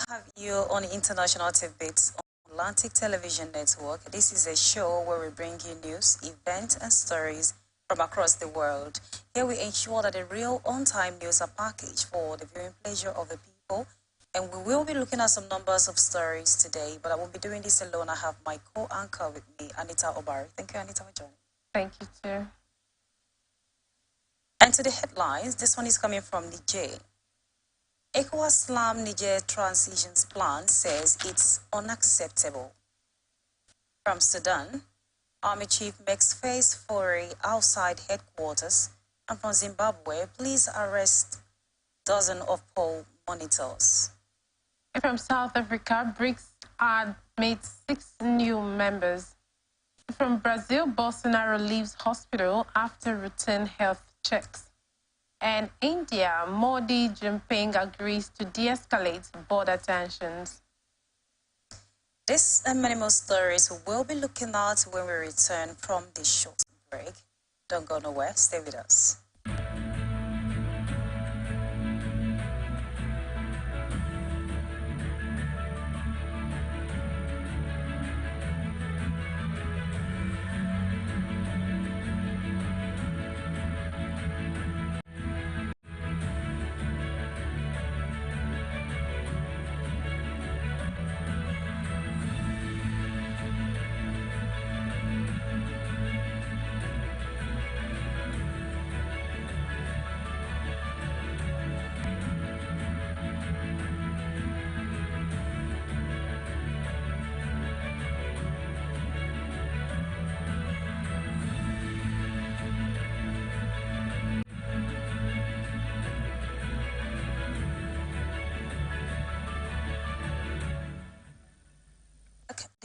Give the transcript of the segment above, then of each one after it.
have you on International Tit Bits on Atlantic Television Network. This is a show where we bring you news, events, and stories from across the world. Here we ensure that the real on-time news are packaged for the viewing pleasure of the people. And we will be looking at some numbers of stories today, but I won't be doing this alone. I have my co-anchor with me, Anita Obari. Thank you, Anita, for joining. Thank you, too. And to the headlines, this one is coming from Niger. ECOWAS slam Niger transitions plan says it's unacceptable. From Sudan, Army chief makes face foray outside headquarters. And from Zimbabwe, police arrest dozen of poll monitors. And from South Africa, BRICS made 6 new members. From Brazil, Bolsonaro leaves hospital after routine health checks. And India, Modi Jinping agrees to de-escalate border tensions. This and many more stories we will be looking at when we return from this short break. Don't go nowhere, stay with us.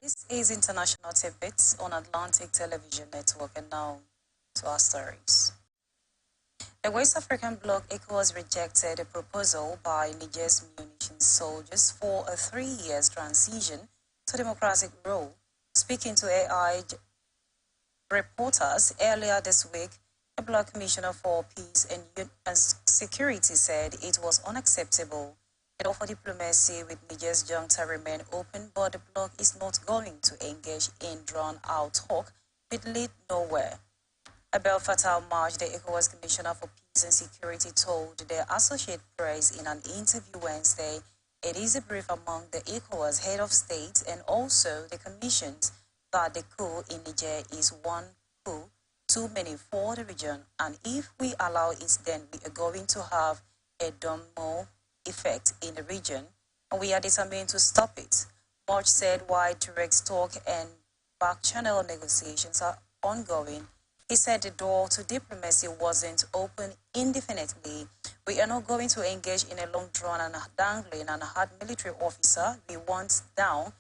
This is International Tit Bits on Atlantic Television Network, and now to our stories. The West African bloc ECOWAS rejected a proposal by Niger's munitions soldiers for a 3-year transition to democratic rule. Speaking to AI reporters earlier this week, the bloc commissioner for peace and security said it was unacceptable. The door for diplomacy with Niger's junta remain open, but the bloc is not going to engage in drawn-out talk which lead nowhere. Abel Fattah March, the ECOWAS Commissioner for Peace and Security, told the Associated Press in an interview Wednesday it is a brief among the ECOWAS head of state and also the commissions that the coup in Niger is one coup too many for the region, and if we allow it, then we are going to have a domino effect in the region, and we are determined to stop it. March said while direct talk and back-channel negotiations are ongoing, he said the door to diplomacy wasn't open indefinitely. We are not going to engage in a long drawn and dangling and hard military officer we want down.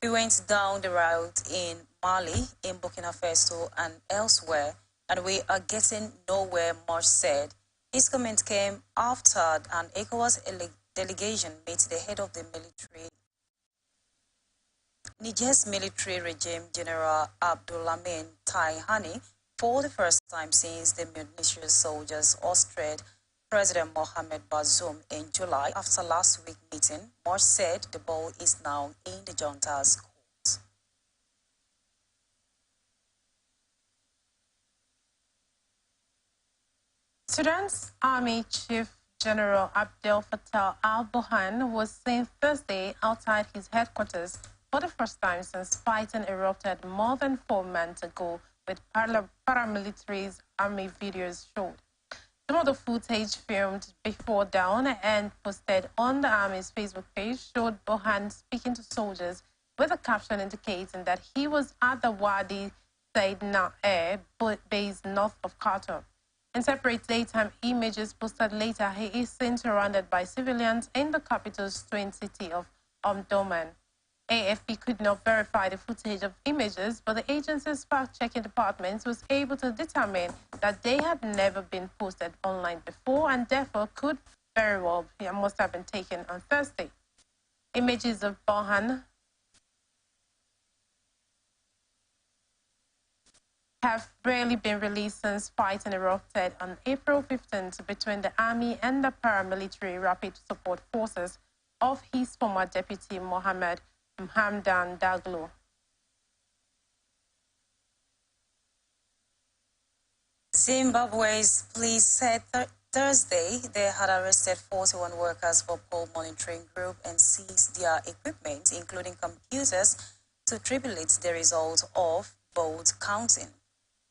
We went down the route in Mali, in Burkina Faso, and elsewhere, and we are getting nowhere, March said. His comment came after an ECOWAS delegation met the head of the military. Niger's military regime, General Abdulhamid Taihani, for the first time since the munitions soldiers ousted President Mohamed Bazoum in July after last week's meeting. March said the ball is now in the junta's court. Sudan's Army Chief General Abdel Fattah al-Burhan was seen Thursday outside his headquarters for the first time since fighting erupted more than 4 months ago, with paramilitaries' army videos showed. Some of the footage filmed before dawn and posted on the Army's Facebook page showed Burhan speaking to soldiers with a caption indicating that he was at the Wadi Saidna Air base north of Khartoum. In separate daytime images posted later, he is seen surrounded by civilians in the capital's twin city of Omdurman. AFP could not verify the footage of images, but the agency's fact-checking department was able to determine that they had never been posted online before and therefore could very well must have been taken on Thursday. Images of Burhan have barely been released since fighting erupted on April 15th between the army and the paramilitary rapid support forces of his former deputy Mohammed Hamdan Daglo. Zimbabwe's police said Thursday they had arrested 41 workers for poll monitoring group and seized their equipment, including computers, to tribulate the result of vote counting.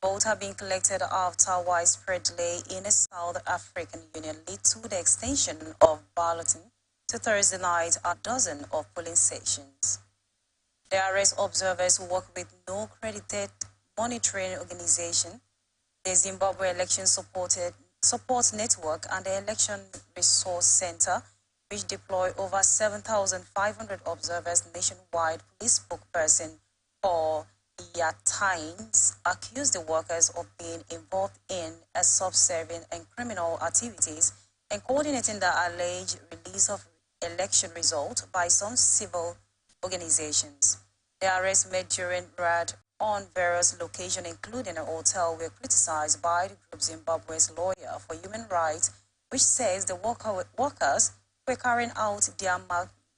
Votes have been collected after widespread delay in the South African Union led to the extension of balloting to Thursday night at a dozen of polling stations. The arrest observers work with no credited monitoring organization, the Zimbabwe Election Support Network and the Election Resource Center, which deploy over 7,500 observers nationwide. Police spokesperson for StarTimes accused the workers of being involved in a subservient and criminal activities and coordinating the alleged release of election results by some civil organizations. The arrests made during raid on various locations, including a hotel, were criticized by the group Zimbabwe's lawyer for human rights, which says the workers were carrying out their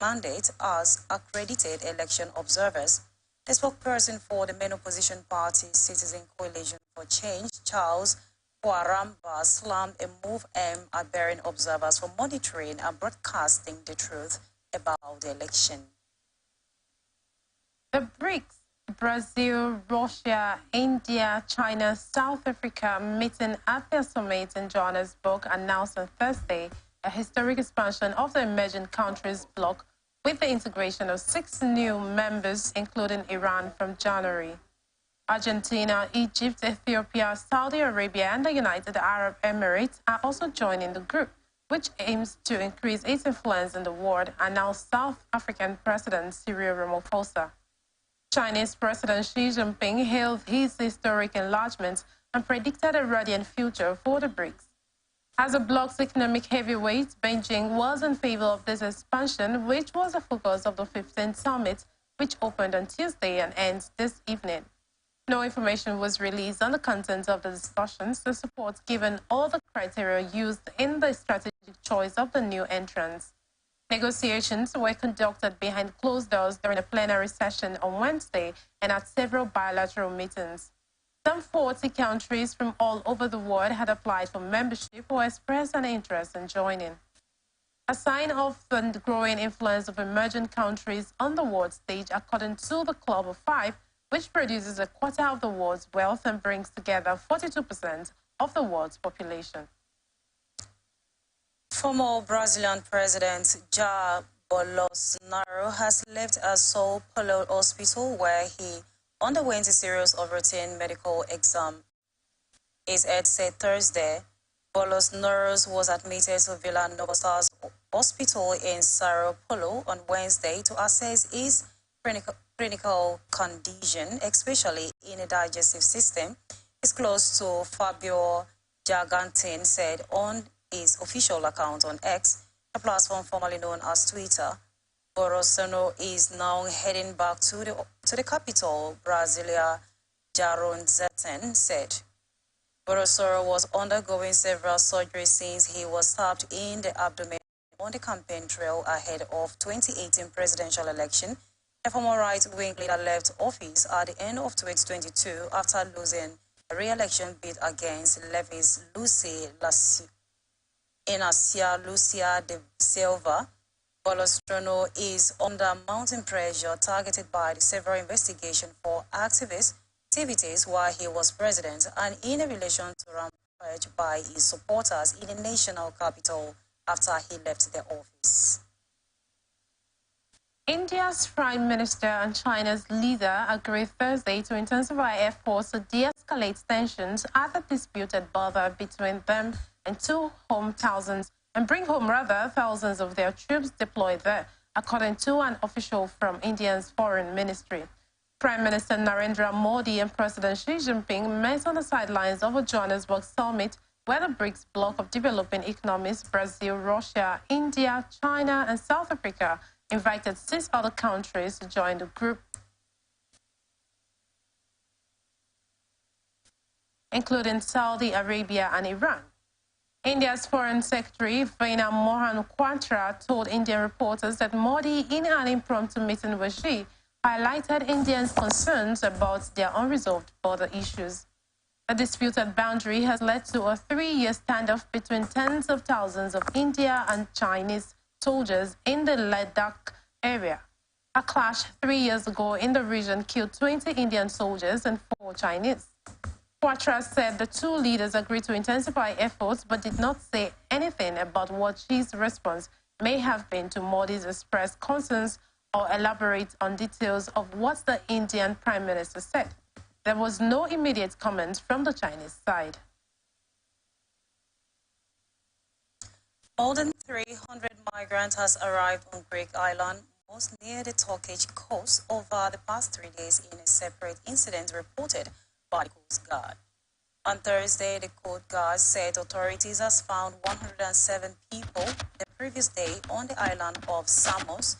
mandate as accredited election observers. The spokesperson for the main opposition party, Citizen Coalition for Change, Charles Kwaramba, slammed a move aimed at barring observers from monitoring and broadcasting the truth about the election. The BRICS, Brazil, Russia, India, China, South Africa meeting at their summit in Johannesburg announced on Thursday a historic expansion of the emerging countries bloc with the integration of 6 new members, including Iran from January. Argentina, Egypt, Ethiopia, Saudi Arabia, and the United Arab Emirates are also joining the group, which aims to increase its influence in the world, announced South African President Cyril Ramaphosa. Chinese President Xi Jinping hailed his historic enlargement and predicted a radiant future for the BRICS. As a bloc's economic heavyweight, Beijing was in favor of this expansion, which was the focus of the 15th summit, which opened on Tuesday and ends this evening. No information was released on the content of the discussions, the support given all the criteria used in the strategic choice of the new entrants. Negotiations were conducted behind closed doors during a plenary session on Wednesday and at several bilateral meetings. Some 40 countries from all over the world had applied for membership or expressed an interest in joining. A sign of the growing influence of emerging countries on the world stage, according to the Club of Five, which produces a quarter of the world's wealth and brings together 42% of the world's population. Former Brazilian President Jair Bolsonaro has left a Sao Paulo hospital where he underwent a series of routine medical exams. His head said Thursday, Bolsonaro was admitted to Vila Nova Stars Hospital in Sao Paulo on Wednesday to assess his clinical condition, especially in the digestive system. His close to Fabio Gigantin said on his official account on X, a platform formerly known as Twitter. Bolsonaro is now heading back to the capital, Brasilia, Jaron Zetten said. Bolsonaro was undergoing several surgeries since he was stabbed in the abdomen on the campaign trail ahead of 2018 presidential election. A former right-wing leader left office at the end of 2022 after losing a re-election bid against Levis Inácia Lucia de Silva. Bolsonaro is under mounting pressure targeted by the several investigations for activities while he was president and in relation to rampage by his supporters in the national capital after he left the office. India's Prime Minister and China's leader agreed Thursday to intensify efforts to de-escalate tensions at the disputed border between them and bring home thousands of their troops deployed there, according to an official from India's foreign ministry. Prime Minister Narendra Modi and President Xi Jinping met on the sidelines of a Johannesburg summit where the BRICS bloc of developing economies, Brazil, Russia, India, China, and South Africa, invited 6 other countries to join the group. including Saudi Arabia and Iran. India's Foreign Secretary Veena Mohan Kwatra told Indian reporters that Modi, in an impromptu meeting with Xi, highlighted Indians' concerns about their unresolved border issues. The disputed boundary has led to a 3-year standoff between tens of thousands of India and Chinese soldiers in the Ladakh area. A clash 3 years ago in the region killed 20 Indian soldiers and 4 Chinese. Quatra said the two leaders agreed to intensify efforts but did not say anything about what Xi's response may have been to Modi's expressed concerns or elaborate on details of what the Indian Prime Minister said. There was no immediate comment from the Chinese side. More than 300 migrants has arrived on Greek island, most near the Turkish coast, over the past 3 days in a separate incident reported by the Coast Guard. On Thursday, the Coast Guard said authorities has found 107 people the previous day on the island of Samos,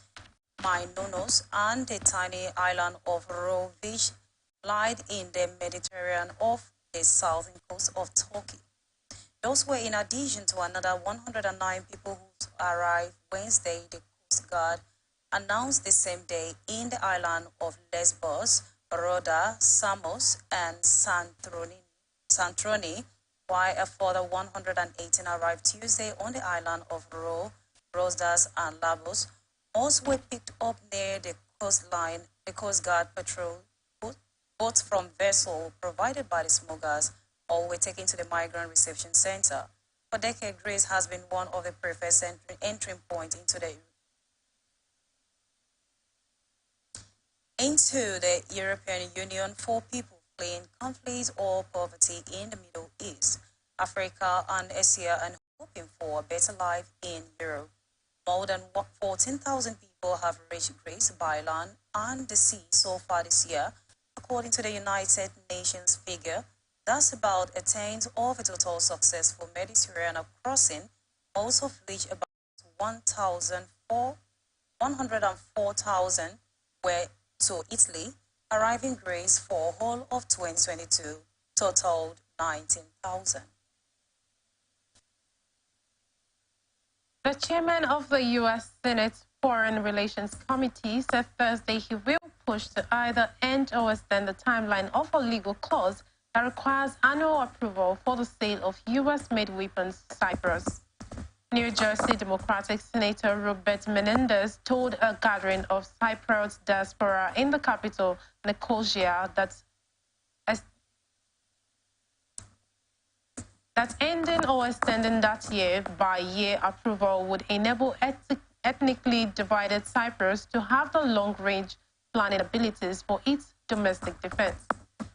Mykonos, and the tiny island of Rovish, lied in the Mediterranean off the southern coast of Turkey. Those were in addition to another 109 people who arrived Wednesday, the Coast Guard announced the same day in the island of Lesbos, Rhoda, Samos, and Santorini, while a further 118 arrived Tuesday on the island of Rhodas and Labos. Most were picked up near the coastline. The Coast Guard patrol boats from vessel provided by the smugglers or were taken to the migrant reception center. For decades, Greece has been one of the preferred entry points into the European Union for people fleeing conflict or poverty in the Middle East, Africa, and Asia, and hoping for a better life in Europe. More than 14,000 people have reached Greece by land and the sea so far this year, according to the United Nations figure. That's about a tenth of a total successful Mediterranean crossing, most of which about 104,000 were to Italy, arriving Greece for whole of 2022, totaled 19,000. The chairman of the U.S. Senate Foreign Relations Committee said Thursday he will push to either end or extend the timeline of a legal clause that requires annual approval for the sale of U.S.-made weapons to Cyprus. New Jersey Democratic Senator Robert Menendez told a gathering of Cypriot diaspora in the capital, Nicosia, that ending or extending that year-by-year approval would enable ethnically divided Cyprus to have the long-range planning abilities for its domestic defense.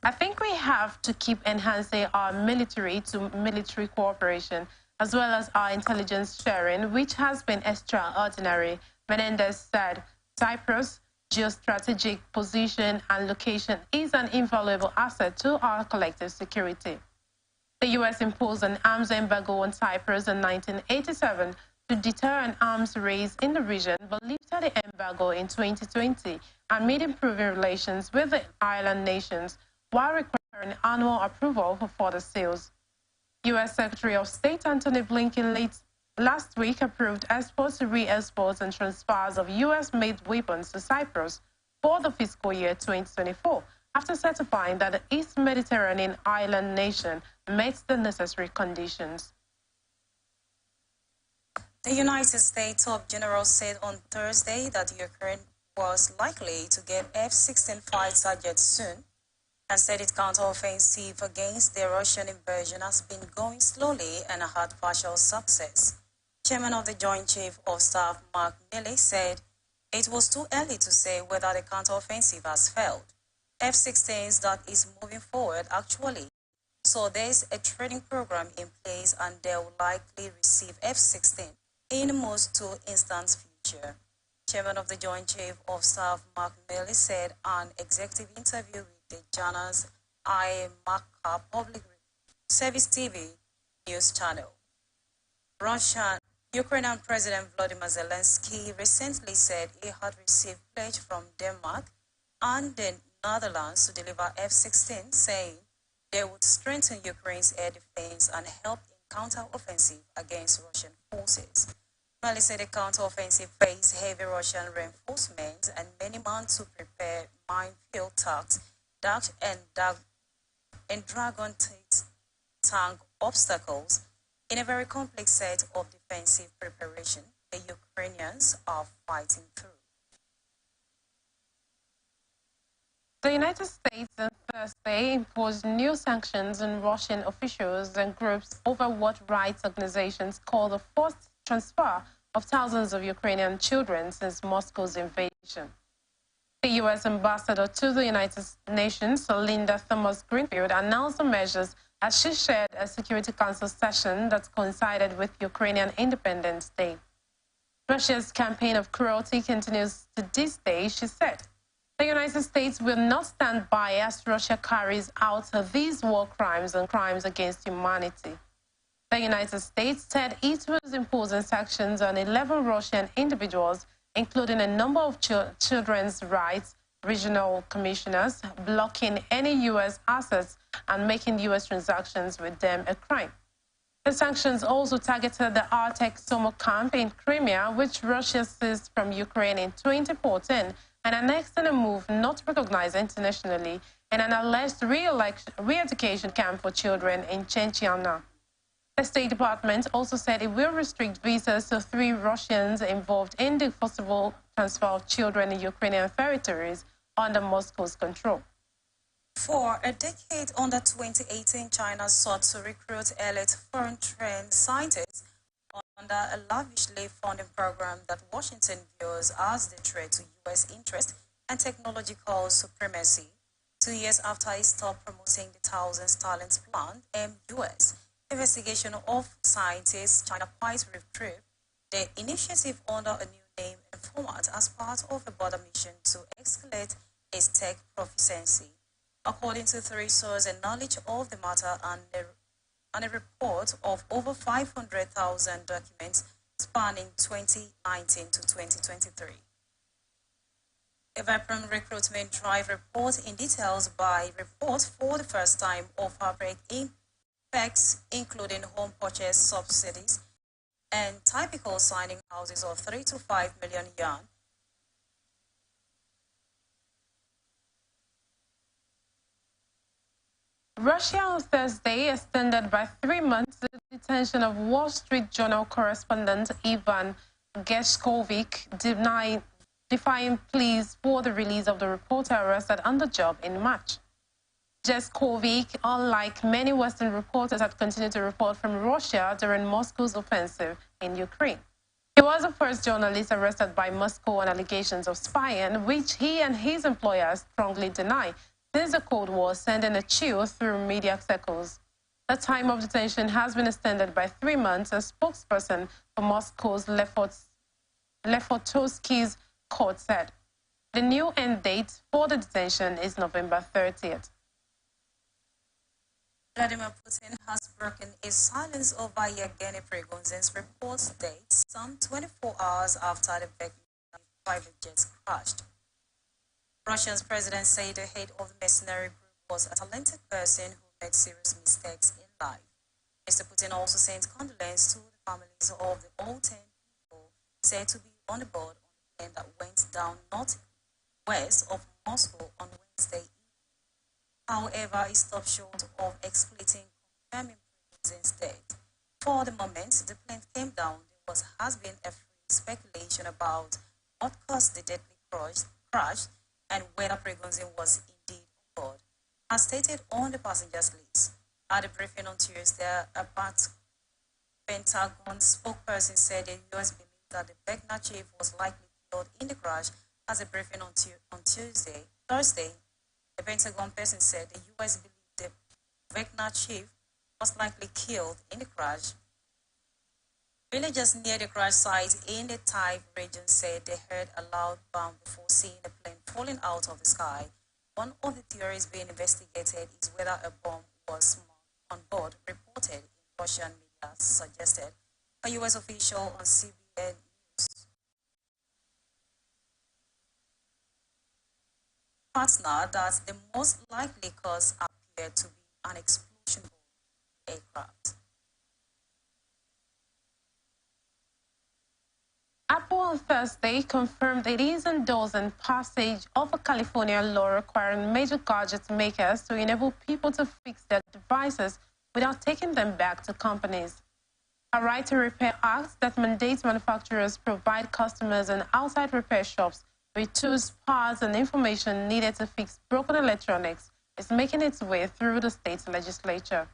I think we have to keep enhancing our military-to-military cooperation as well as our intelligence sharing, which has been extraordinary, Menendez said. Cyprus' geostrategic position and location is an invaluable asset to our collective security. The U.S. imposed an arms embargo on Cyprus in 1987 to deter an arms race in the region, but lifted the embargo in 2020 amid improving relations with the island nations while requiring annual approval for further sales. U.S. Secretary of State Antony Blinken last week approved exports, re-exports, and transfers of U.S.-made weapons to Cyprus for the fiscal year 2024, after certifying that the East Mediterranean island nation met the necessary conditions. The United States top general said on Thursday that Ukraine was likely to get F-16 fighter jets soon, and said its counteroffensive against the Russian invasion has been going slowly and had partial success. Chairman of the Joint Chief of Staff Mark Milley said it was too early to say whether the counteroffensive has failed. F-16s that is moving forward actually. So there's a training program in place and they'll likely receive F-16 in most two-instance future. Chairman of the Joint Chief of Staff Mark Milley said an executive interview with the journal's IMACA Public Service TV news channel. Ukrainian President Volodymyr Zelensky recently said he had received pledge from Denmark and the Netherlands to deliver F-16, saying They would strengthen Ukraine's air defense and help in counter-offensive against Russian forces. Mali said the counter-offensive faced heavy Russian reinforcements and many months to prepare minefield attacks, and dragon tank obstacles. In a very complex set of defensive preparation, the Ukrainians are fighting through. The United States on Thursday imposed new sanctions on Russian officials and groups over what rights organizations call the forced transfer of thousands of Ukrainian children since Moscow's invasion. The U.S. ambassador to the United Nations, Linda Thomas-Greenfield, announced the measures as she shared a Security Council session that coincided with Ukrainian Independence Day. Russia's campaign of cruelty continues to this day, she said. The United States will not stand by as Russia carries out these war crimes and crimes against humanity. The United States said it was imposing sanctions on 11 Russian individuals, including a number of children's rights regional commissioners, blocking any U.S. assets and making U.S. transactions with them a crime. The sanctions also targeted the Arctic summer camp in Crimea, which Russia seized from Ukraine in 2014 and annexed in a move not recognized internationally, and an alleged re-education camp for children in Chechnya. The State Department also said it will restrict visas to 3 Russians involved in the forcible transfer of children in Ukrainian territories under Moscow's control. For a decade, under 2018, China sought to recruit elite foreign trained scientists under a lavishly funded program that Washington views as the threat to U.S. interest and technological supremacy. 2 years after it stopped promoting the Thousand Talents Plan, MUS, investigation of scientists, China quite reproved the initiative under a new name and format as part of a broader mission to escalate its tech proficiency. According to 3 sources and knowledge of the matter and a report of over 500,000 documents spanning 2019 to 2023. A vibrant recruitment drive report in details by report for the first time of fabric impacts, including home purchase subsidies and typical signing houses of 3 to 5 million yuan. Russia on Thursday extended by 3 months the detention of Wall Street Journal correspondent Ivan Gershkovich, defying pleas for the release of the reporter arrested on the job in March. Gershkovich, unlike many Western reporters, had continued to report from Russia during Moscow's offensive in Ukraine. He was the first journalist arrested by Moscow on allegations of spying, which he and his employers strongly deny, since the Cold War, sending a chill through media circles. The time of detention has been extended by 3 months, a spokesperson for Moscow's Lefortovsky's court said. The new end date for the detention is November 30th. Vladimir Putin has broken his silence over Yevgeny Prigozhin's report date some 24 hours after the Wagner private jet crashed. Russia's president said the head of the mercenary group was a talented person who made serious mistakes in life. Mr. Putin also sent condolences to the families of the all 10 people said to be on the board on the plane that went down northwest of Moscow on Wednesday evening. However, it stopped short of explicitly confirming Prigozhin's death. For the moment the plane came down, there has been a free speculation about what caused the deadly crash and whether Prigozhin was indeed on board. As stated on the passengers list, at a briefing on Tuesday, a Pentagon spokesperson said the U.S. believed that the Wagner chief was likely killed in the crash. As a briefing on Thursday, the Pentagon person said the U.S. believed the Wagner chief was likely killed in the crash. Villagers near the crash site in the Thai region said they heard a loud bang before seeing the plane falling out of the sky. One of the theories being investigated is whether a bomb was on board, reported in Russian media suggested a U.S. official on CBN News. Partner that the most likely cause appeared to be an explosion aircraft. Apple on Thursday confirmed it is endorsing passage of a California law requiring major gadget makers to enable people to fix their devices without taking them back to companies. A Right to Repair Act that mandates manufacturers provide customers and outside repair shops with tools, parts, and information needed to fix broken electronics is making its way through the state's legislature.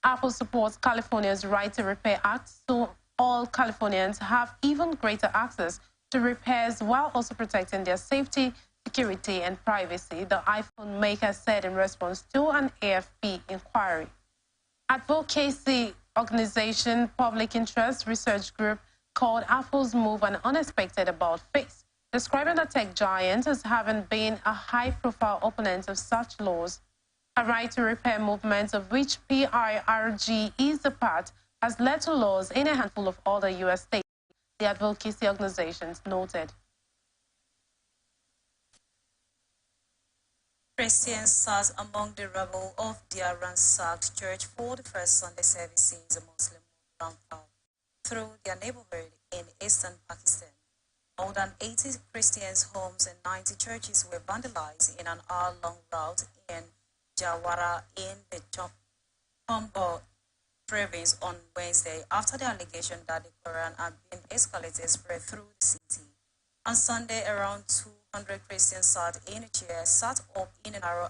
Apple supports California's Right to Repair Act, so all Californians have even greater access to repairs while also protecting their safety, security, and privacy, the iPhone maker said in response to an AFP inquiry. Advocacy organization Public Interest Research Group called Apple's move an unexpected about-face, describing the tech giant as having been a high-profile opponent of such laws. A right to repair movement of which PIRG is a part has led to laws in a handful of other U.S. states, the advocacy organizations noted. Christians sat among the rubble of their ransacked church for the first Sunday service since a Muslim ramped through their neighborhood in eastern Pakistan. More than 80 Christians' homes and 90 churches were vandalized in an hour-long rout in Jawara in the Chombo province on Wednesday after the allegation that the Quran had been escalated spread through the city. On Sunday, around 200 Christians sat in a chair, sat up in a narrow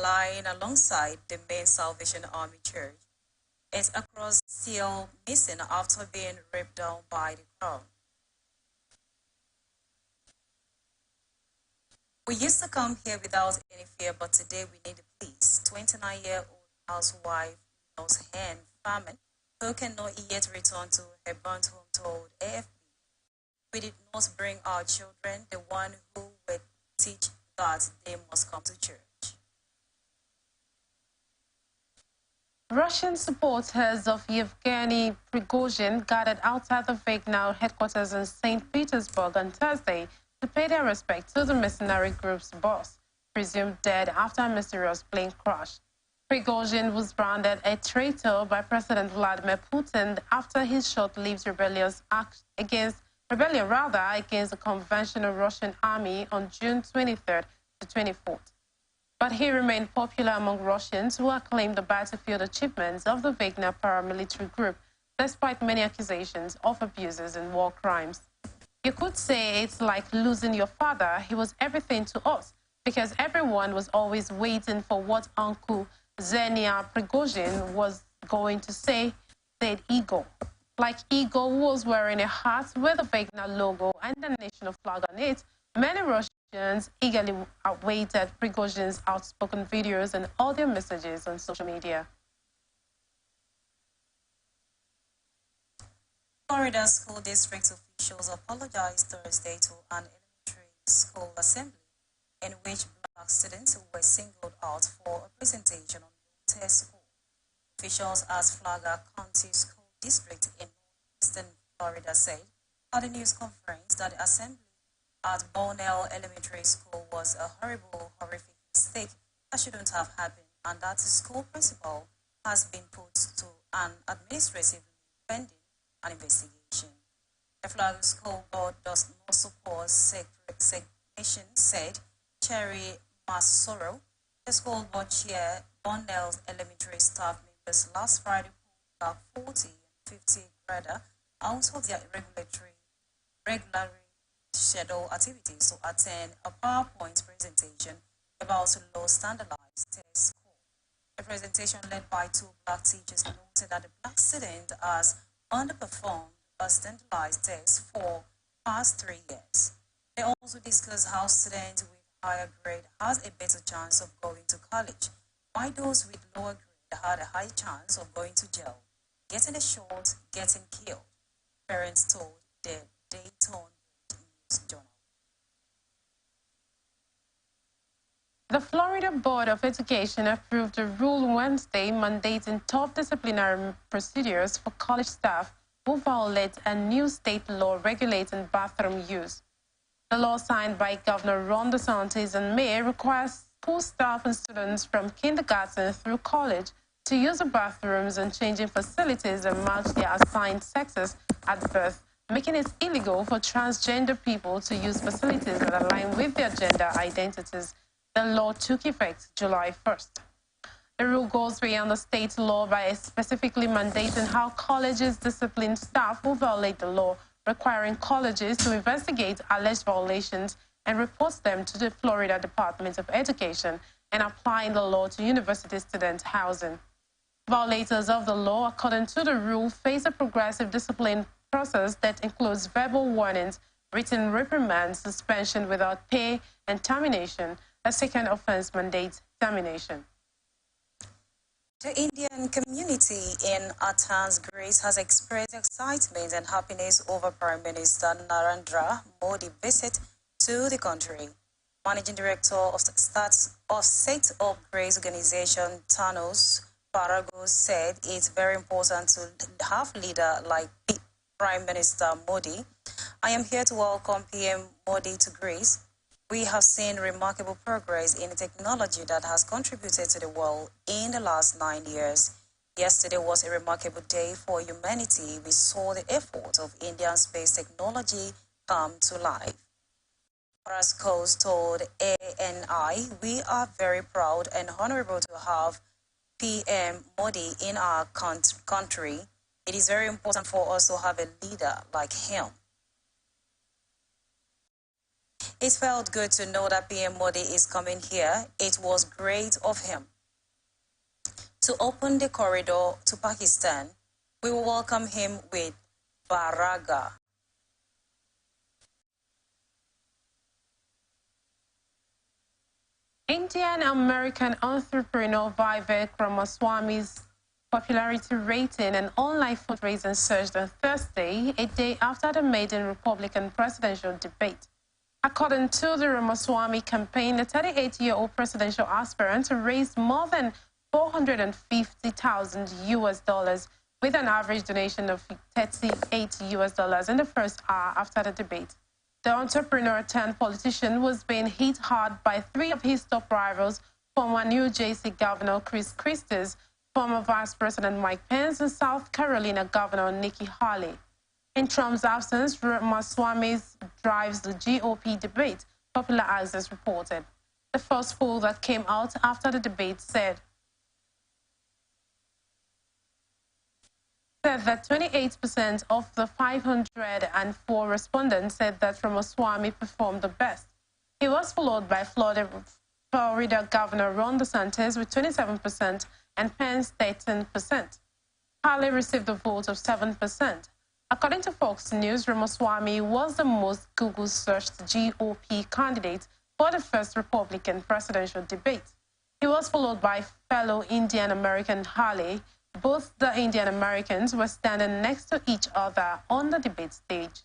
line alongside the main Salvation Army church. It's across still missing after being ripped down by the crowd. We used to come here without any fear, but today we need a police. 29-year-old housewife knows hand famine, who cannot yet return to her burnt home, told AFP. We did not bring our children, the one who would teach that they must come to church. Russian supporters of Yevgeny Prigozhin gathered outside the Wagner headquarters in St. Petersburg on Thursday to pay their respect to the mercenary group's boss, presumed dead after a mysterious plane crash. Prigozhin was branded a traitor by President Vladimir Putin after his short-lived rebellion against the conventional Russian army on June 23rd to 24th. But he remained popular among Russians who acclaimed the battlefield achievements of the Wagner paramilitary group, despite many accusations of abuses and war crimes. You could say it's like losing your father. He was everything to us, because everyone was always waiting for what Uncle Zenia Prigozhin was going to say, said Igor. Like Igor, who was wearing a hat with the Wagner logo and the national flag on it, many Russians eagerly awaited Prigozhin's outspoken videos and audio messages on social media. Florida school district officials apologized Thursday to an elementary school assembly in which black students were singled out for a presentation on test score. Officials at Flagler County School District in northeastern Florida said at a news conference that the assembly at Bonnell Elementary School was a horrific mistake that shouldn't have happened, and that the school principal has been put to an administrative pending an investigation. The Flagler School Board does not support segregation, said Cherry Masoro. The school board chair, Bonnell's elementary staff members last Friday pulled back 40 and 50 grader out of their regularly scheduled activities to attend a PowerPoint presentation about low standardized test score. The presentation led by two black teachers noted that the black student has underperformed a standardized test for past 3 years. They also discussed how students with higher grade has a better chance of going to college, while those with lower grade had a high chance of going to jail, getting a shot, getting killed, parents told the Dayton News Journal. The Florida Board of Education approved a rule Wednesday mandating tough disciplinary procedures for college staff who violate a new state law regulating bathroom use. The law signed by Governor Ron DeSantis in May requires school staff and students from kindergarten through college to use the bathrooms and changing facilities and match their assigned sexes at birth, making it illegal for transgender people to use facilities that align with their gender identities. The law took effect July 1st. The rule goes beyond the state law by specifically mandating how colleges discipline staff who violate the law, requiring colleges to investigate alleged violations and report them to the Florida Department of Education, and applying the law to university student housing. Violators of the law, according to the rule, face a progressive discipline process that includes verbal warnings, written reprimands, suspension without pay, and termination. A second offense mandates termination. The Indian community in Athens, Greece, has expressed excitement and happiness over Prime Minister Narendra Modi's visit to the country. Managing Director of State of Greece organization Tanos Paragos said it's very important to have a leader like Prime Minister Modi. I am here to welcome PM Modi to Greece. We have seen remarkable progress in technology that has contributed to the world in the last 9 years. Yesterday was a remarkable day for humanity. We saw the effort of Indian space technology come to life. Parascos told ANI, we are very proud and honorable to have PM Modi in our country. It is very important for us to have a leader like him. It felt good to know that PM Modi is coming here. It was great of him to open the corridor to Pakistan. We will welcome him with Baraga. Indian-American entrepreneur Vivek Ramaswamy's popularity rating and online fundraising surged on Thursday, a day after the maiden Republican presidential debate. According to the Ramaswamy campaign, the 38-year-old presidential aspirant raised more than $450,000 US, with an average donation of $38 US in the first hour after the debate. The entrepreneur-turned-politician was being hit hard by three of his top rivals, former New Jersey Governor Chris Christie, former Vice President Mike Pence, and South Carolina Governor Nikki Haley. In Trump's absence, Ramaswamy drives the GOP debate, Popular Access reported. The first poll that came out after the debate said that 28% of the 504 respondents said that Ramaswamy performed the best. He was followed by Florida Governor Ron DeSantis with 27% and Pence 13%. Haley received a vote of 7%. According to Fox News, Ramaswamy was the most Google-searched GOP candidate for the first Republican presidential debate. He was followed by fellow Indian-American Haley. Both the Indian-Americans were standing next to each other on the debate stage.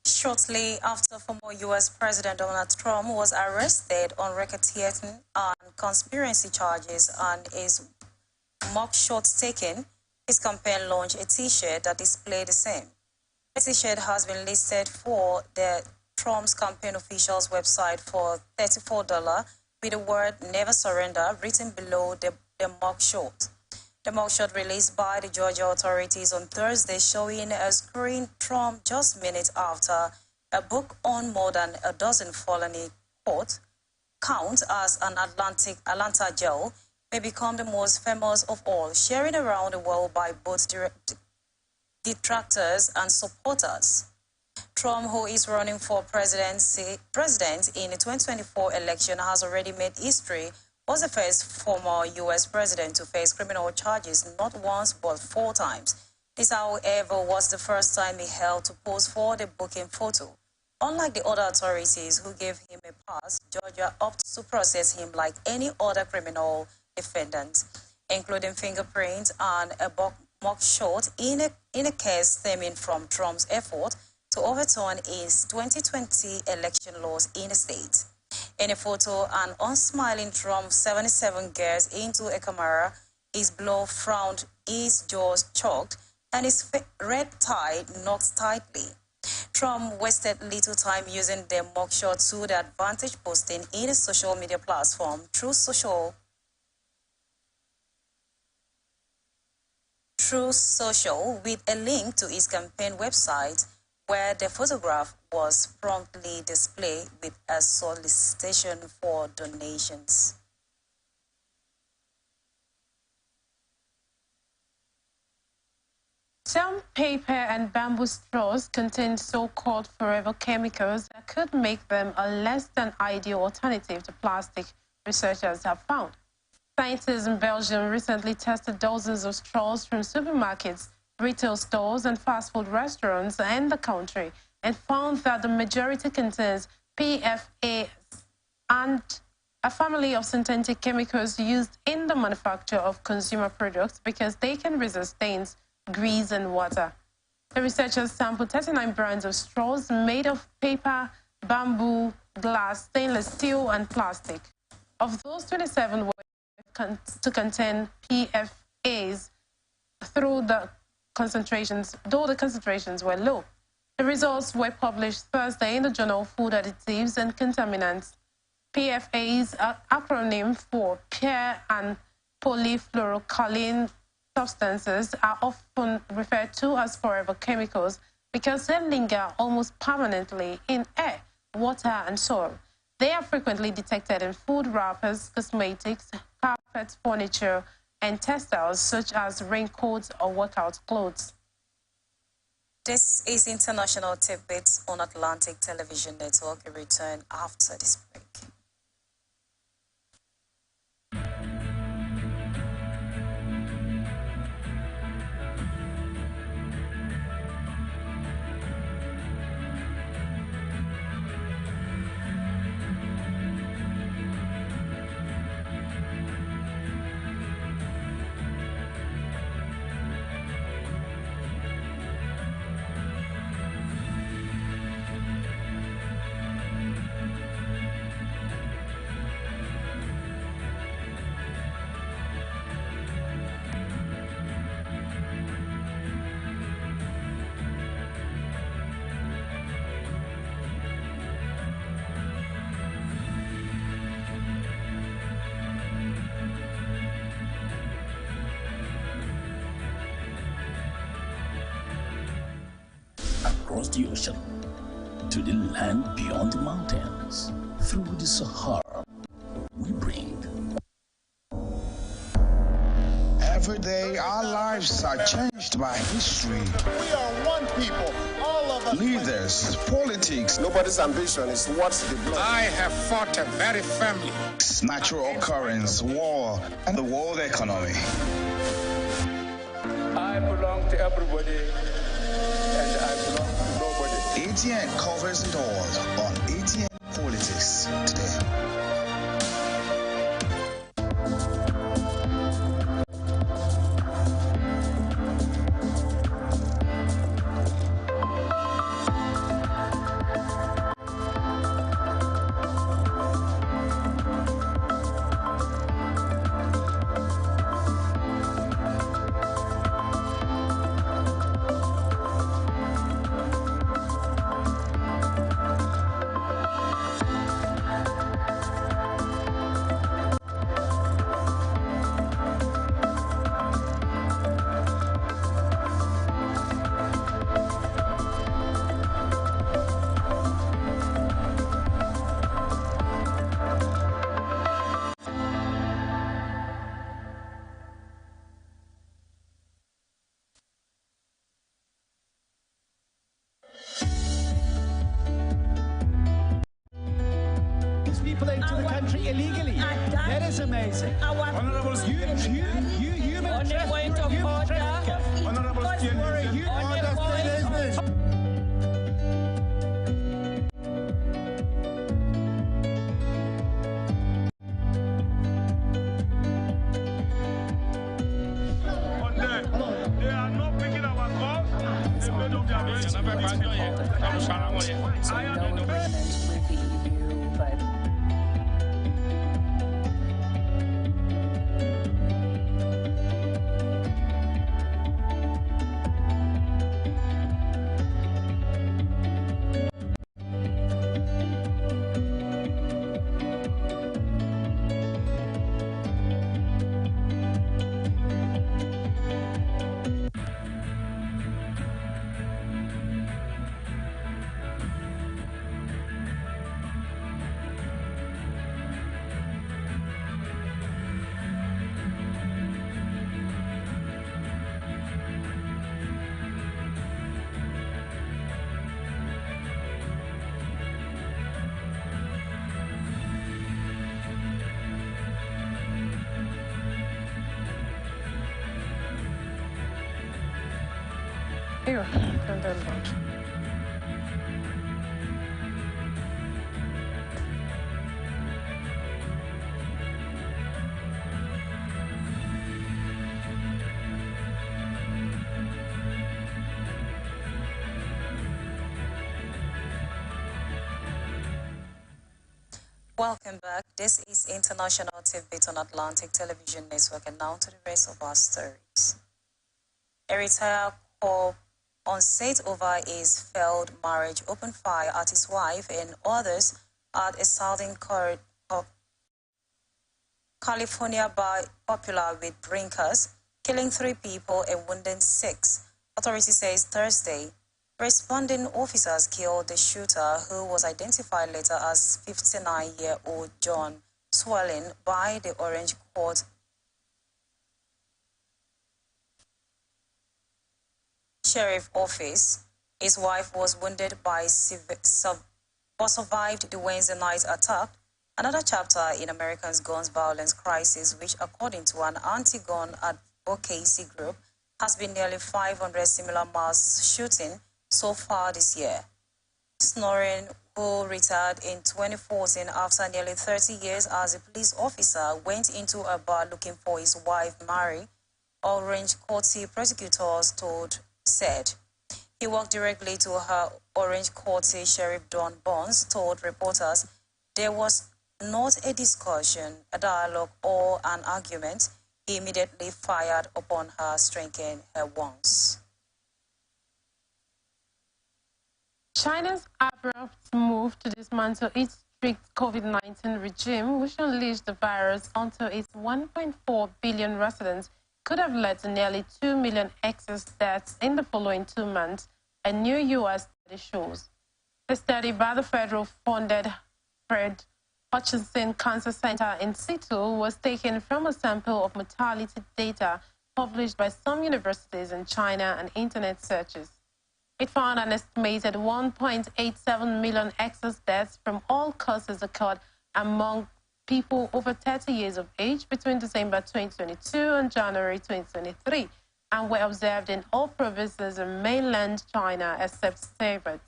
Shortly after former U.S. President Donald Trump was arrested on racketeering and conspiracy charges and his mugshot taken, his campaign launched a T-shirt that displayed the same. The T-shirt has been listed for the Trump's campaign official's website for $34 with the word "Never Surrender" written below the mugshot. The mugshot released by the Georgia authorities on Thursday showing a screen Trump just minutes after a book on more than a dozen felony counts as an Atlanta jail may become the most famous of all, shared around the world by both detractors and supporters. Trump, who is running for president in the 2024 election, has already made history, was the first former U.S. president to face criminal charges not once but 4 times. This, however, was the first time he held to pose for the booking photo. Unlike the other authorities who gave him a pass, Georgia opted to process him like any other criminal defendant, including fingerprints and a mugshot in a case stemming from Trump's effort to overturn his 2020 election laws in the state. In a photo, an unsmiling Trump, 77, gazes into a camera, his blow frowned, his jaws choked, and his red tie knocked tightly. Trump wasted little time using their mugshot to the advantage, posting in a social media platform True Social with a link to his campaign website where the photograph was promptly displayed with a solicitation for donations. Some paper and bamboo straws contain so-called forever chemicals that could make them a less than ideal alternative to plastic, researchers have found. Scientists in Belgium recently tested dozens of straws from supermarkets, retail stores, and fast food restaurants in the country and found that the majority contains PFAS and a family of synthetic chemicals used in the manufacture of consumer products because they can resist stains, grease, and water. The researchers sampled 39 brands of straws made of paper, bamboo, glass, stainless steel, and plastic. Of those, 27 were to contain PFAS though the concentrations were low. The results were published Thursday in the journal Food Additives and Contaminants. PFAS, an acronym for per- and polyfluoroalkyl substances, are often referred to as forever chemicals because they linger almost permanently in air, water, and soil. They are frequently detected in food wrappers, cosmetics, carpets, furniture, and textiles such as raincoats or workout clothes. This is International Tit Bits on Atlantic Television Network. A return after this break. Across the ocean, to the land beyond the mountains, through the Sahara, we bring. Every day, our lives are changed by history. We are one people, all of us. Leaders, politics. Nobody's ambition is what's the blood. I have fought very firmly. Natural occurrence, war, and the world economy. I belong to everybody, and I belong to nobody. ATN covers it all on ATN Politics today. People into the country illegally. That is amazing. Honorable human trafficker. Honorable You are a human They are not picking our calls. They made up their minds. I am the Here, turn them down. Welcome back. This is International Tit Bits on Atlantic Television Network, and now to the rest of our stories. A retired cop on set over his failed marriage opened fire at his wife and others at a southern California bar popular with drinkers, killing 3 people and wounding 6. Authorities says Thursday. Responding officers killed the shooter, who was identified later as 59-year-old John Swellen, by the Orange Court Sheriff Office. His wife was wounded but survived the Wednesday night attack, another chapter in Americans' gun violence crisis, which, according to an anti-gun advocacy group, has been nearly 500 similar mass shootings so far this year. Snoring, who retired in 2014 after nearly 30 years as a police officer, went into a bar looking for his wife, Mary, Orange County prosecutors said. He walked directly to her. Orange County Sheriff Don Bonds told reporters there was not a discussion, a dialogue, or an argument. He immediately fired upon her, striking her once. China's abrupt move to dismantle its strict COVID-19 regime, which unleashed the virus onto its 1.4 billion residents, could have led to nearly 2 million excess deaths in the following 2 months, a new U.S. study shows. The study by the federal-funded Fred Hutchinson Cancer Center in Seattle was taken from a sample of mortality data published by some universities in China and internet searches. It found an estimated 1.87 million excess deaths from all causes occurred among people over 30 years of age between December 2022 and January 2023, and were observed in all provinces in mainland China except Tibet.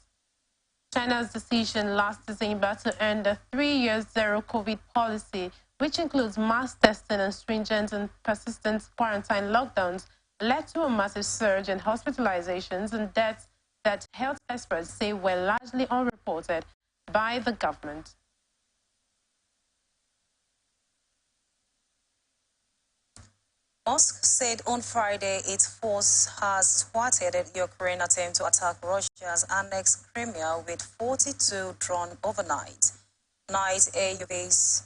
China's decision last December to end the 3-year zero-COVID policy, which includes mass testing and stringent and persistent quarantine lockdowns, led to a massive surge in hospitalizations and deaths that health experts say were largely unreported by the government. Moscow said on Friday its force has thwarted the Ukraine attempt to attack Russia's annexed Crimea with 42 drones overnight. 9 AUVs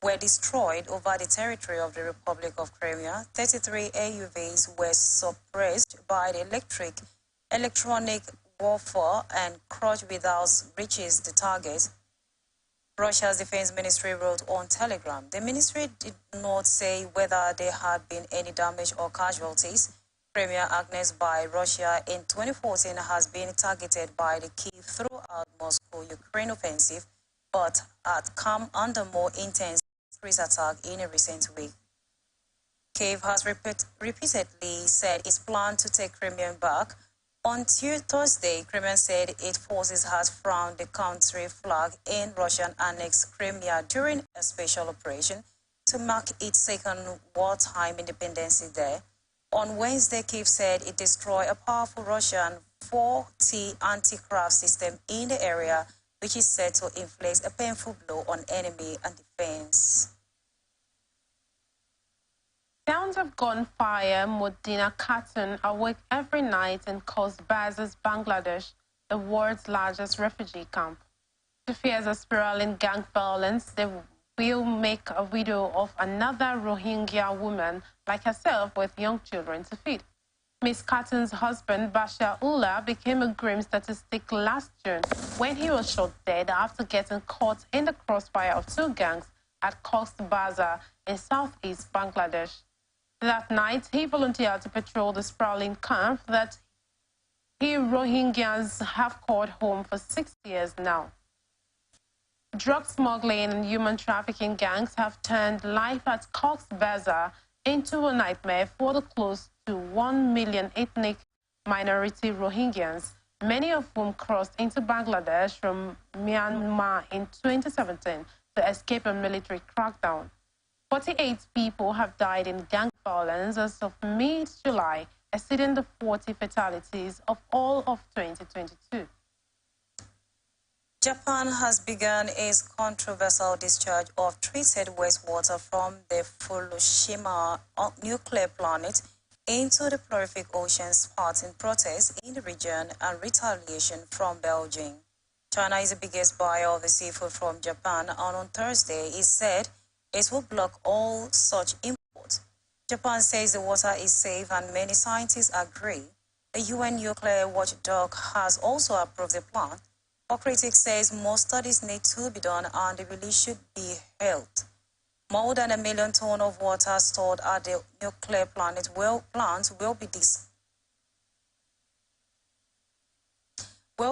were destroyed over the territory of the Republic of Crimea. 33 AUVs were suppressed by the electronic warfare and crushed without reaching the target, Russia's defense ministry wrote on Telegram. The ministry did not say whether there had been any damage or casualties. Crimea, annexed by Russia in 2014, has been targeted by the Kyiv throughout Moscow-Ukraine offensive, but had come under more intense attack in a recent week. Kyiv has repeatedly said its plan to take Crimea back. On Thursday, Crimea said its forces had flown the country flag in Russian annexed Crimea during a special operation to mark its second wartime independence there. On Wednesday, Kyiv said it destroyed a powerful Russian 4T anti-craft system in the area, which is said to inflict a painful blow on enemy and defense. Sounds of gunfire Modina Khatun awake every night in Cox's Bazar, Bangladesh, the world's largest refugee camp. The fears of spiraling gang violence, they will make a widow of another Rohingya woman like herself with young children to feed. Ms. Khatun's husband, Bashar Ullah, became a grim statistic last June when he was shot dead after getting caught in the crossfire of 2 gangs at Cox's Bazar in southeast Bangladesh. That night, he volunteered to patrol the sprawling camp that Rohingyas have called home for 6 years now. Drug smuggling and human trafficking gangs have turned life at Cox's Bazar into a nightmare for the close to 1 million ethnic minority Rohingyans, many of whom crossed into Bangladesh from Myanmar in 2017 to escape a military crackdown. 48 people have died in gang violence as of mid-July, exceeding the 40 fatalities of all of 2022. Japan has begun its controversial discharge of treated wastewater from the Fukushima nuclear plant into the prolific ocean, sparking protests in the region and retaliation from Beijing. China is the biggest buyer of the seafood from Japan, and on Thursday it said it will block all such imports. Japan says the water is safe and many scientists agree. The UN nuclear watchdog has also approved the plan, but critics say more studies need to be done and the release should be held. More than 1 million tons of water stored at the nuclear plant will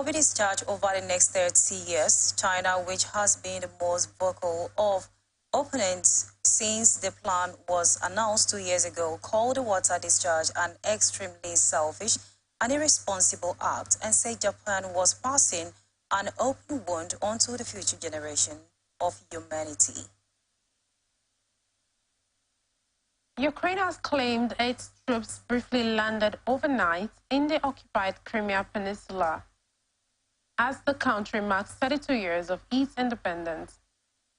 be discharged over the next 30 years. China, which has been the most vocal of opponents since the plan was announced 2 years ago, called the water discharge an extremely selfish and irresponsible act and said Japan was passing an open wound onto the future generation of humanity. Ukraine has claimed its troops briefly landed overnight in the occupied Crimea Peninsula as the country marks 32 years of its independence.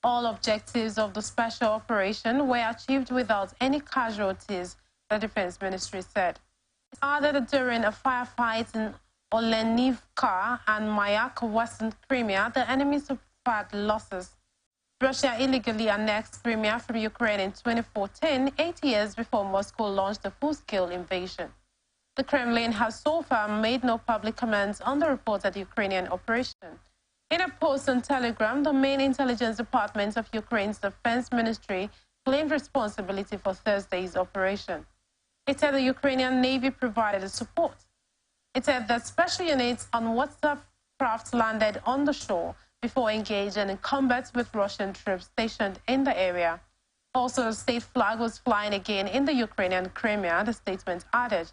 All objectives of the special operation were achieved without any casualties, the Defense Ministry said. It added that during a firefight in Olenivka and Mayak, Western Crimea, the enemy suffered losses. Russia illegally annexed Crimea from Ukraine in 2014, 8 years before Moscow launched a full-scale invasion. The Kremlin has so far made no public comments on the reported Ukrainian operation. In a post on Telegram, the main intelligence department of Ukraine's defense ministry claimed responsibility for Thursday's operation. It said the Ukrainian Navy provided the support. It said that special units on watercraft landed on the shore before engaging in combat with Russian troops stationed in the area. Also, the state flag was flying again in the Ukrainian Crimea, the statement added.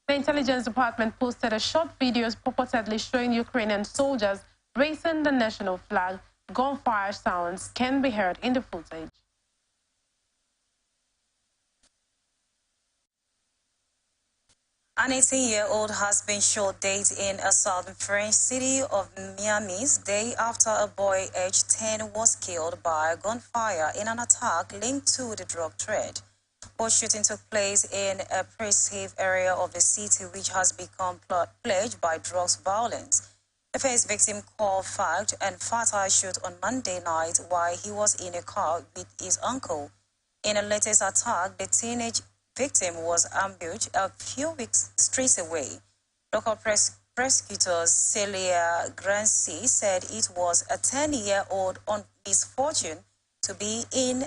The intelligence department posted a short video purportedly showing Ukrainian soldiers raising the national flag. Gunfire sounds can be heard in the footage. An 18-year-old has been shot dead in a southern French city of Miami's day after a boy aged 10 was killed by gunfire in an attack linked to the drug trade. Both shooting took place in a perceived area of the city which has become plagued by drugs violence. The first victim called fagged and fatal shot on Monday night while he was in a car with his uncle. In a latest attack, the teenage victim was ambushed a few streets away. Local prosecutor Celia Grancy said it was a 10-year-old on misfortune to be in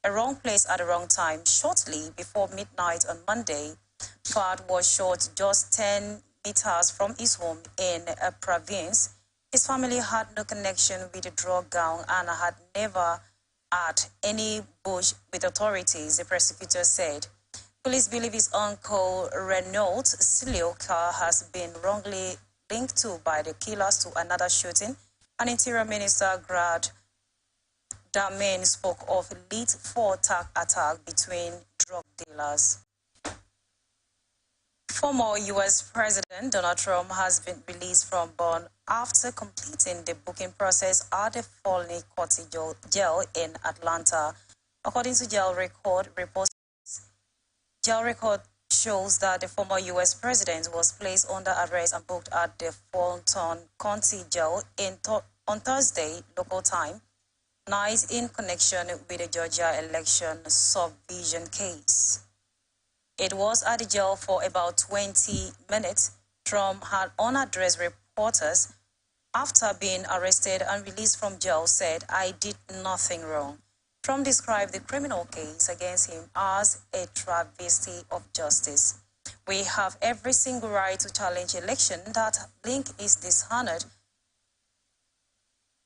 a wrong place at the wrong time. Shortly before midnight on Monday, Fad was shot just 10 meters from his home in a province. His family had no connection with the drug gang and had never had any brush with authorities, the prosecutor said. Police believe his uncle Renault Silioka has been wrongly linked to by the killers to another shooting. An Interior Minister Grad Darmain spoke of lead for attack between drug dealers. Former U.S. President Donald Trump has been released from bond after completing the booking process at the Foley County Jail in Atlanta. According to jail reports, jail record shows that the former U.S. president was placed under arrest and booked at the Fulton County Jail on Thursday, local time, night in connection with the Georgia election subversion case. It was at the jail for about 20 minutes. Trump had unaddressed reporters after being arrested and released from jail said, "I did nothing wrong." Trump described the criminal case against him as a travesty of justice. "We have every single right to challenge election. That link is dishonored."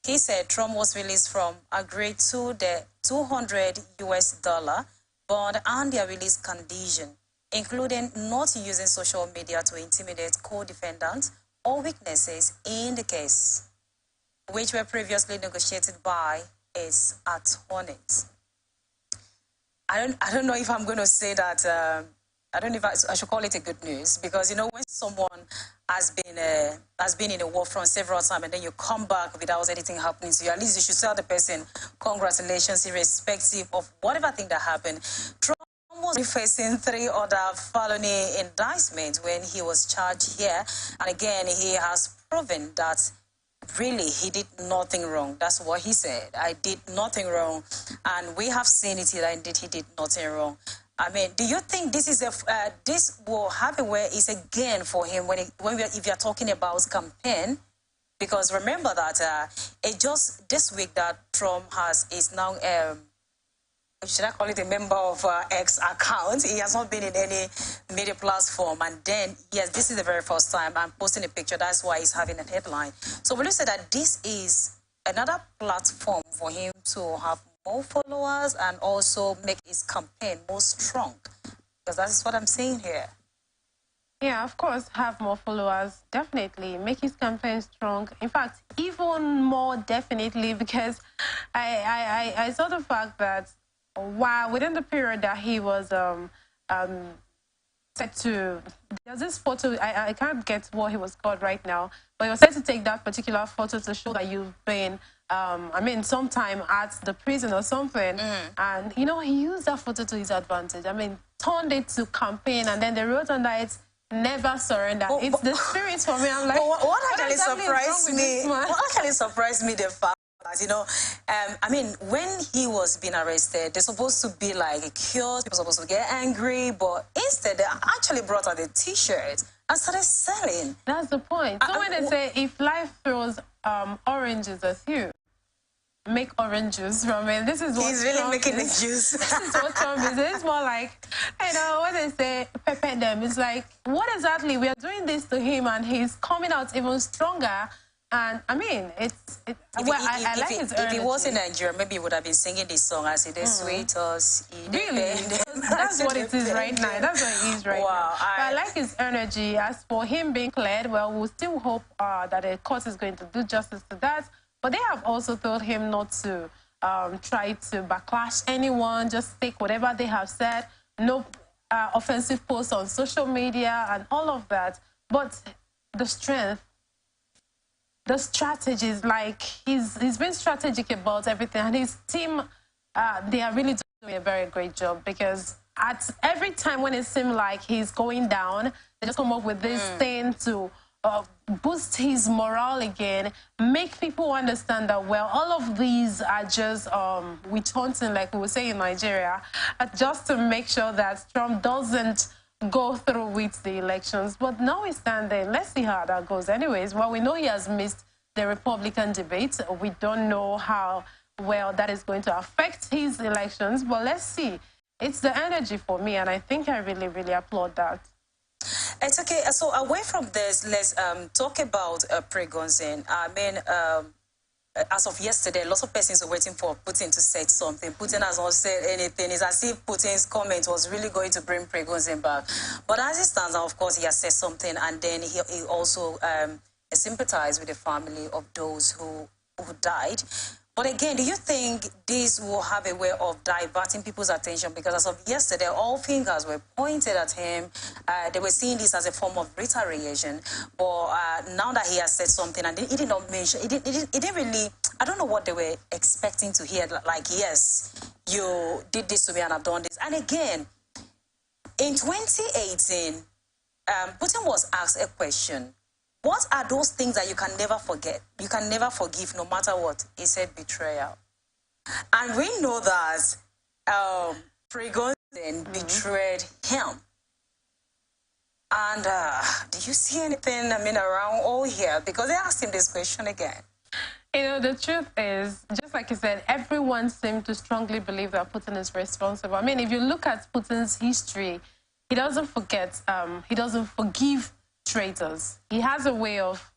He said Trump was released from agreed to the $200 bond and their release condition. including not using social media to intimidate co-defendants or witnesses in the case, which were previously negotiated by its attorneys. I don't know if I'm going to say that. I don't know if I should call it a good news, because you know, when someone has been in a war front several times and then you come back without anything happening to you, at least you should tell the person congratulations, irrespective of whatever thing that happened. Trump was facing 3 other felony indictments when he was charged here, and again he has proven that really he did nothing wrong. That's what he said. I did nothing wrong, and we have seen it here. Indeed, he did nothing wrong. I mean, do you think this is this will have a way is a gain for him if you're talking about campaign? Because remember that it just this week that Trump is now should I call it a member of X account? He has not been in any media platform, and then yes, this is the very first time I'm posting a picture. That's why he's having a headline. So will you say that this is another platform for him to have more followers and also make his campaign more strong? Because that is what I'm saying here. Yeah, of course, have more followers, definitely. Make his campaign strong. In fact, even more definitely, because I saw the fact that while within the period that he was set to, there's this photo, I can't get what he was called right now, but he was set to take that particular photo to show that you've been sometime at the prison or something. And, you know, he used that photo to his advantage. I mean, turned it to campaign, and then they wrote on that it's never surrender. It's the spirit for me. I'm like, what actually surprised me? What actually surprised me, the fact that, you know, I mean, when he was being arrested, they're supposed to be like a cure, people supposed to get angry, but instead they actually brought out the T-shirts and started selling. That's the point. So when they say if life throws oranges at you, make orange juice from it. This is what he's really Trump making is. the juice. This is what Trump is. It's more like, you know, when they say pepper them, it's like, what exactly? We are doing this to him, and he's coming out even stronger. And I mean, I like his energy. If he was in Nigeria, maybe he would have been singing this song as it is sweet us. Really? That's what it is right now. That's what it is right now. But I like his energy. As for him being cleared, well, we'll still hope that the court is going to do justice to that. But they have also told him not to try to backlash anyone, just take whatever they have said, no offensive posts on social media and all of that. But the strength, the strategies, like he's been strategic about everything, and his team, they are really doing a very great job, because at every time when it seemed like he's going down, they just come up with this thing to boost his morale again, make people understand that, well, all of these are just witch hunting, like we would say in Nigeria, just to make sure that Trump doesn't go through with the elections. But now we stand there. Let's see how that goes. Anyways, well, we know he has missed the Republican debate. We don't know how well that is going to affect his elections, but let's see. It's the energy for me, and I think I really, really applaud that. It's okay. So away from this, let's talk about Prigozhin. I mean, as of yesterday, lots of persons are waiting for Putin to say something. Putin has not said anything. It's as if Putin's comment was really going to bring Prigozhin back. But as it stands now, of course, he has said something, and then he also sympathized with the family of those who died. But again, do you think this will have a way of diverting people's attention? Because as of yesterday, all fingers were pointed at him. They were seeing this as a form of retaliation. But now that he has said something, and he did not mention, he didn't really, I don't know what they were expecting to hear. Like, yes, you did this to me and I've done this. And again, in 2018, Putin was asked a question. What are those things that you can never forget? You can never forgive, no matter what? He said betrayal. And we know that Prigozhin betrayed him. And do you see anything, around all here? Because they asked him this question again. You know, the truth is, just like you said, everyone seemed to strongly believe that Putin is responsible. I mean, if you look at Putin's history, he doesn't forget, he doesn't forgive traitors. He has a way of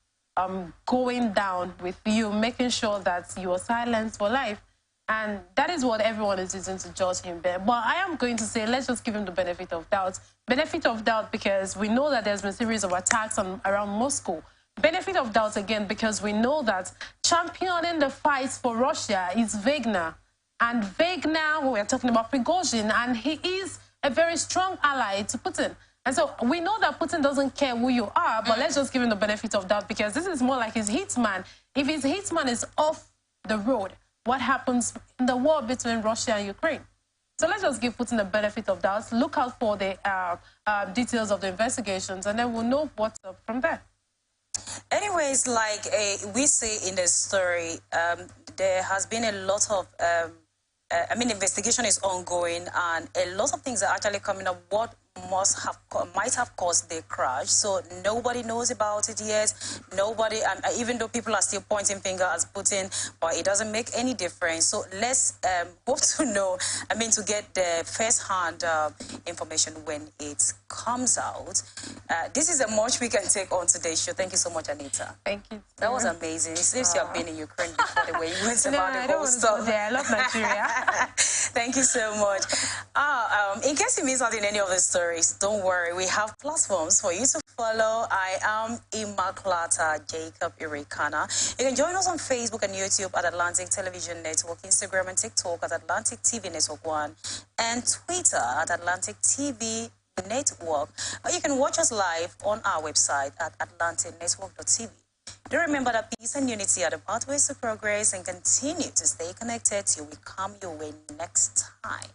going down with you, making sure that you are silenced for life. And that is what everyone is using to judge him. But I am going to say, let's just give him the benefit of doubt. Benefit of doubt because we know that there's been a series of attacks around Moscow. Benefit of doubt again because we know that championing the fight for Russia is Wagner. And Wagner, we are talking about Prigozhin, and he is a very strong ally to Putin. And so we know that Putin doesn't care who you are, but let's just give him the benefit of doubt because this is more like his hitman. If his hitman is off the road, what happens in the war between Russia and Ukraine? So let's just give Putin the benefit of doubt, look out for the details of the investigations, and then we'll know what's up from there. Anyways, like we say in the story, there has been a lot of, investigation is ongoing, and a lot of things are actually coming up. What might have caused the crash? So nobody knows about it yet. Nobody, even though people are still pointing finger at Putin, but it doesn't make any difference. So let's hope to know. To get the first-hand information when it comes out. This is a much we can take on today's show. Thank you so much, Anita. Thank you. That was amazing. It seems you have been in Ukraine before, the way you went about the whole stuff. I love Nigeria. Thank you so much. In case you missed out in any of the stories, don't worry. We have platforms for you to follow. I am Immaculata Jacob Irikana. You can join us on Facebook and YouTube at Atlantic Television Network, Instagram and TikTok at Atlantic TV Network 1, and Twitter at Atlantic TV Network. You can watch us live on our website at atlanticnetwork.tv. Do remember that peace and unity are the pathways to progress, and continue to stay connected till we come your way next time.